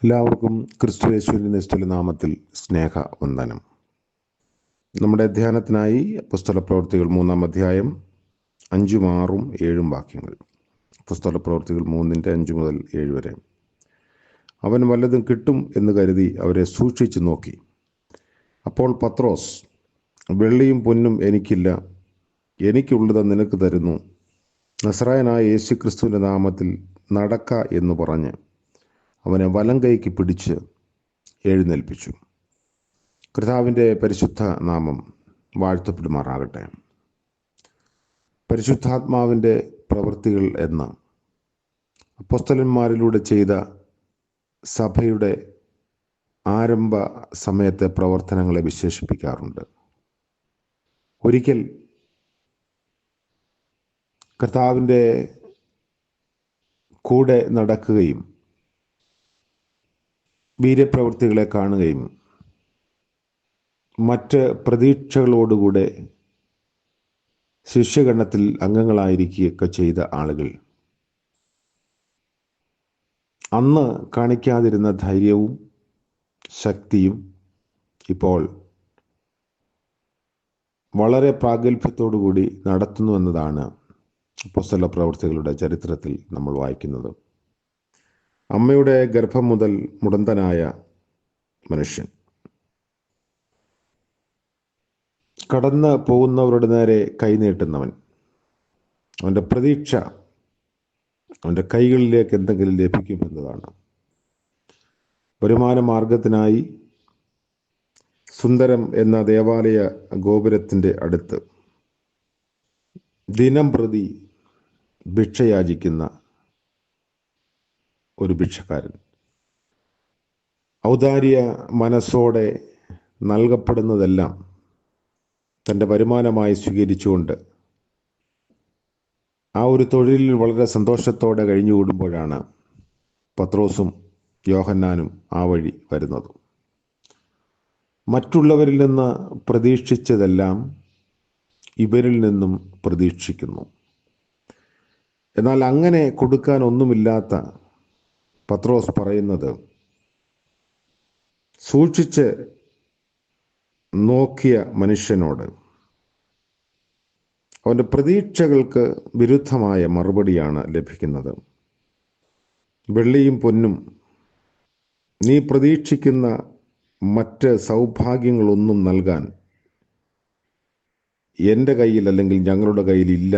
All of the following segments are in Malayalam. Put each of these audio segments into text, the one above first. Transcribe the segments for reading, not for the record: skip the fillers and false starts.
എല്ലാവർക്കും ക്രിസ്തുയേശുവിന്റെ നിസ്തുല നാമത്തിൽ സ്നേഹ വന്ദനം. നമ്മുടെ ധ്യാനത്തിനായി പുസ്തക പ്രവൃത്തികൾ 3-ാം അധ്യായം 5, 6, 7 വാക്യങ്ങൾ. പുസ്തക പ്രവൃത്തികൾ 3:5 മുതൽ 7 വരെ. അവൻ വല്ലതും കിട്ടും എന്ന് കരുതി അവരെ സൂക്ഷിച്ചു നോക്കി. അപ്പോൾ പത്രോസ്, വെള്ളിയും പൊന്നും എനിക്കില്ല, എനിക്കുള്ളത് നിനക്ക് തരുന്നു, നസറായനായ യേശുക്രിസ്തുവിന്റെ നാമത്തിൽ നടക്ക എന്ന് പറഞ്ഞ് അവനെ വലം കൈക്ക് പിടിച്ച് എഴുന്നേൽപ്പിച്ചു. കർത്താവിൻ്റെ പരിശുദ്ധ നാമം വാഴ്ത്തപ്പെടുമാറാകട്ടെ. പരിശുദ്ധാത്മാവിൻ്റെ പ്രവൃത്തികൾ എന്ന അപ്പോസ്തലന്മാരിലൂടെ ചെയ്ത സഭയുടെ ആരംഭ സമയത്തെ പ്രവർത്തനങ്ങളെ വിശേഷിപ്പിക്കാറുണ്ട്. ഒരിക്കൽ കർത്താവിൻ്റെ കൂടെ നടക്കുകയും വീര്യപ്രവൃത്തികളെ കാണുകയും മറ്റ് പ്രതീക്ഷകളോടുകൂടെ ശിഷ്യഗണത്തിൽ അംഗങ്ങളായിരിക്കുകയൊക്കെ ചെയ്ത ആളുകൾ അന്ന് കാണിക്കാതിരുന്ന ധൈര്യവും ശക്തിയും ഇപ്പോൾ വളരെ പ്രാഗൽഭ്യത്തോടുകൂടി നടത്തുന്നു എന്നതാണ് അപ്പോസ്തല പ്രവൃത്തികളുടെ ചരിത്രത്തിൽ നമ്മൾ വായിക്കുന്നത്. അമ്മയുടെ ഗർഭം മുതൽ മുടന്തനായ മനുഷ്യൻ, കടന്ന് പോകുന്നവരുടെ നേരെ കൈനീട്ടുന്നവൻ, അവൻ്റെ പ്രതീക്ഷ അവൻ്റെ കൈകളിലേക്ക് എന്തെങ്കിലും ലഭിക്കുമെന്നതാണ്. വരുമാന മാർഗത്തിനായി സുന്ദരം എന്ന ദേവാലയ ഗോപുരത്തിൻ്റെ അടുത്ത് ദിനം പ്രതി ഭിക്ഷയാചിക്കുന്ന ഒരു ഭിക്ഷക്കാരൻ, ഔദാര്യ മനസ്സോടെ നൽകപ്പെടുന്നതെല്ലാം തൻ്റെ വരുമാനമായി സ്വീകരിച്ചുകൊണ്ട് ആ ഒരു തൊഴിലിൽ വളരെ സന്തോഷത്തോടെ കഴിഞ്ഞുകൂടുമ്പോഴാണ് പത്രോസും യോഹന്നാനും ആ വഴി വരുന്നത്. മറ്റുള്ളവരിൽ നിന്ന് പ്രതീക്ഷിച്ചതെല്ലാം ഇവരിൽ നിന്നും പ്രതീക്ഷിക്കുന്നു. എന്നാൽ അങ്ങനെ കൊടുക്കാൻ ഒന്നുമില്ലാത്ത പത്രോസ് പറയുന്നത്, സൂക്ഷിച്ച് നോക്കിയ മനുഷ്യനോട് അവൻ്റെ പ്രതീക്ഷകൾക്ക് വിരുദ്ധമായ മറുപടിയാണ് ലഭിക്കുന്നത്. വെള്ളിയും പൊന്നും, നീ പ്രതീക്ഷിക്കുന്ന മറ്റ് സൗഭാഗ്യങ്ങളൊന്നും നൽകാൻ എൻ്റെ കയ്യിൽ അല്ലെങ്കിൽ ഞങ്ങളുടെ കയ്യിലില്ല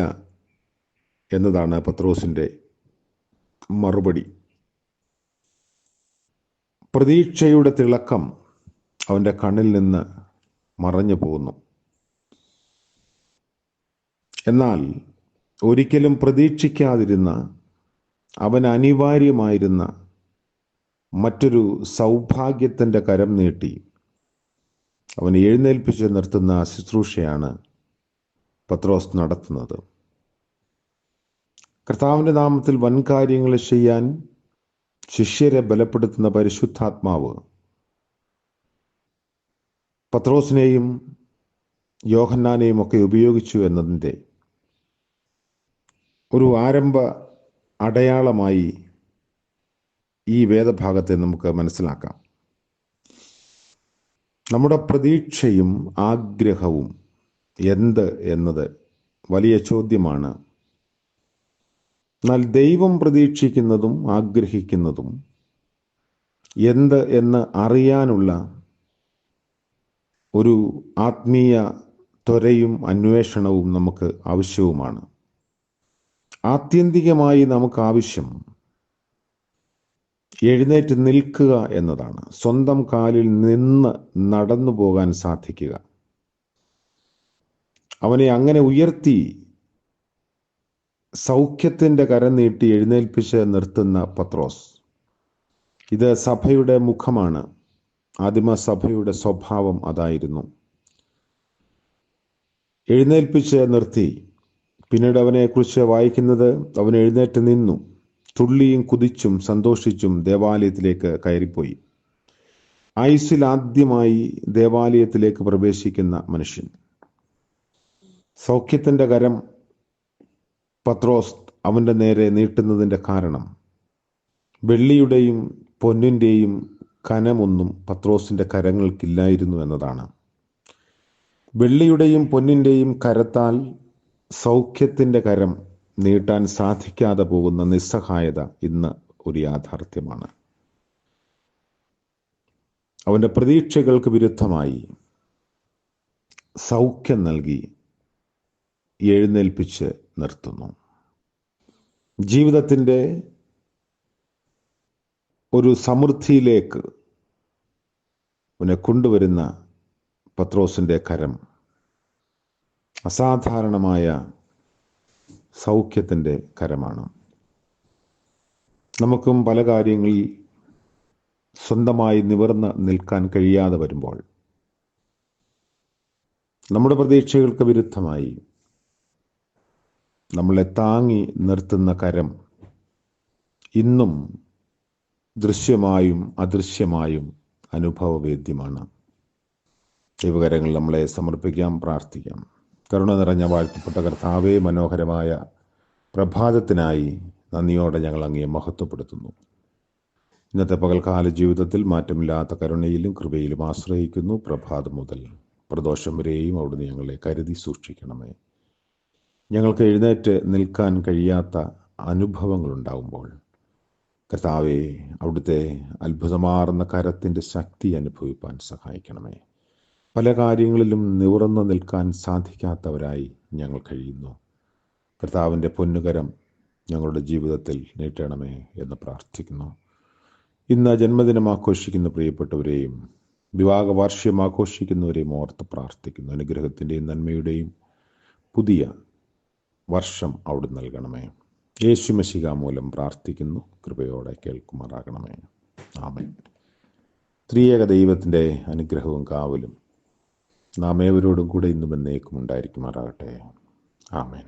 എന്നതാണ് പത്രോസിൻ്റെ മറുപടി. പ്രതീക്ഷയുടെ തിളക്കം അവൻ്റെ കണ്ണിൽ നിന്ന് മറഞ്ഞു പോകുന്നു. എന്നാൽ ഒരിക്കലും പ്രതീക്ഷിക്കാതിരുന്ന, അവന് അനിവാര്യമായിരുന്ന മറ്റൊരു സൗഭാഗ്യത്തിൻ്റെ കരം നീട്ടി അവനെ എഴുന്നേൽപ്പിച്ച് നിർത്തുന്ന ശുശ്രൂഷയാണ് പത്രോസ് നടത്തുന്നത്. കർത്താവിൻ്റെ നാമത്തിൽ വൻകാര്യങ്ങൾ ചെയ്യാൻ ശിഷ്യരെ ബലപ്പെടുത്തുന്ന പരിശുദ്ധാത്മാവ് പത്രോസിനെയും യോഹന്നാനെയും ഒക്കെ ഉപയോഗിച്ചു എന്നതിൻ്റെ ഒരു ആരംഭ അടയാളമായി ഈ വേദഭാഗത്തെ നമുക്ക് മനസ്സിലാക്കാം. നമ്മുടെ പ്രതീക്ഷയും ആഗ്രഹവും എന്ത് എന്നത് വലിയ ചോദ്യമാണ്. എന്നാൽ ദൈവം പ്രതീക്ഷിക്കുന്നതും ആഗ്രഹിക്കുന്നതും എന്ത് എന്ന് അറിയാനുള്ള ഒരു ആത്മീയ ത്വരയും അന്വേഷണവും നമുക്ക് ആവശ്യവുമാണ്. ആത്യന്തികമായി നമുക്ക് ആവശ്യം എഴുന്നേറ്റ് നിൽക്കുക എന്നതാണ്. സ്വന്തം കാലിൽ നിന്ന് നടന്നു പോകാൻ സാധിക്കുക. അവനെ അങ്ങനെ ഉയർത്തി സൗഖ്യത്തിൻ്റെ കരം നീട്ടി എഴുന്നേൽപ്പിച്ച് നിർത്തുന്ന പത്രോസ്, ഇത് സഭയുടെ മുഖമാണ്. ആദിമ സഭയുടെ സ്വഭാവം അതായിരുന്നു. എഴുന്നേൽപ്പിച്ച് നിർത്തി. പിന്നീട് അവനെക്കുറിച്ച് വായിക്കുന്നത്, അവൻ എഴുന്നേറ്റ് നിന്നു, തുള്ളിയും കുതിച്ചും സന്തോഷിച്ചും ദേവാലയത്തിലേക്ക് കയറിപ്പോയി. ആയുസ്സിൽ ആദ്യമായി ദേവാലയത്തിലേക്ക് പ്രവേശിക്കുന്ന മനുഷ്യൻ. സൗഖ്യത്തിൻ്റെ കരം പത്രോസ് അവൻ്റെ നേരെ നീട്ടുന്നതിൻ്റെ കാരണം വെള്ളിയുടെയും പൊന്നിൻ്റെയും കനമൊന്നും പത്രോസിൻ്റെ കരങ്ങൾക്കില്ലായിരുന്നു എന്നതാണ്. വെള്ളിയുടെയും പൊന്നിൻ്റെയും കരത്താൽ സൗഖ്യത്തിൻ്റെ കരം നീട്ടാൻ സാധിക്കാതെ പോകുന്ന നിസ്സഹായത ഇന്ന് ഒരു യാഥാർത്ഥ്യമാണ്. അവൻ്റെ പ്രതീക്ഷകൾക്ക് വിരുദ്ധമായി സൗഖ്യം നൽകി എഴുന്നേൽപ്പിച്ച് നിർത്തുന്നു. ജീവിതത്തിൻ്റെ ഒരു സമൃദ്ധിയിലേക്ക് അവനെ കൊണ്ടുവരുന്ന പത്രോസിൻ്റെ കരം അസാധാരണമായ സൗഖ്യത്തിൻ്റെ കരമാണ്. നമുക്കും പല കാര്യങ്ങളിൽ സ്വന്തമായി നിവർന്ന് നിൽക്കാൻ കഴിയാതെ വരുമ്പോൾ നമ്മുടെ പ്രതീക്ഷകൾക്ക് വിരുദ്ധമായി നമ്മളെ താങ്ങി നിർത്തുന്ന കരം ഇന്നും ദൃശ്യമായും അദൃശ്യമായും അനുഭവവേദ്യമാണ്. ദൈവകരങ്ങൾ നമ്മളെ സമർപ്പിക്കാം, പ്രാർത്ഥിക്കാം. കരുണ നിറഞ്ഞ വാഴ്ത്തപ്പെട്ട കർത്താവേ, മനോഹരമായ പ്രഭാതത്തിനായി നന്ദിയോടെ ഞങ്ങൾ അങ്ങയെ മഹത്വപ്പെടുത്തുന്നു. ഇന്നത്തെ പകൽക്കാല ജീവിതത്തിൽ മാറ്റമില്ലാത്ത കരുണയിലും കൃപയിലും ആശ്രയിക്കുന്നു. പ്രഭാതം മുതൽ പ്രദോഷം വരെയും അവിടുന്ന് ഞങ്ങളെ കരുതി സൂക്ഷിക്കണമേ. ഞങ്ങൾക്ക് എഴുന്നേറ്റ് നിൽക്കാൻ കഴിയാത്ത അനുഭവങ്ങളുണ്ടാകുമ്പോൾ കർത്താവേ, അവിടുത്തെ അത്ഭുതമാർന്ന കരത്തിൻ്റെ ശക്തി അനുഭവിപ്പാൻ സഹായിക്കണമേ. പല കാര്യങ്ങളിലും നിവർന്നു നിൽക്കാൻ സാധിക്കാത്തവരായി ഞങ്ങൾ കഴിയുന്നു. കർത്താവിൻ്റെ പൊന്നുകരം ഞങ്ങളുടെ ജീവിതത്തിൽ നീട്ടണമേ എന്ന് പ്രാർത്ഥിക്കുന്നു. ഇന്ന് ജന്മദിനം ആഘോഷിക്കുന്ന പ്രിയപ്പെട്ടവരെയും വിവാഹ വാർഷികം ആഘോഷിക്കുന്നവരെയും ഓർത്ത് പ്രാർത്ഥിക്കുന്നു. അനുഗ്രഹത്തിൻ്റെയും നന്മയുടെയും പുതിയ വർഷം അവിടെ നൽകണമേ. യേശു മശിഹ മൂലം പ്രാർത്ഥിക്കുന്നു. കൃപയോടെ കേൾക്കുമാറാകണമേ. ആമേൻ. ത്രിയേക ദൈവത്തിൻ്റെ അനുഗ്രഹവും കാവലും നാം ഏവരോടും കൂടെ ഇന്നും എന്നേക്കും ഉണ്ടായിരിക്കുമാറാകട്ടെ. ആമേൻ.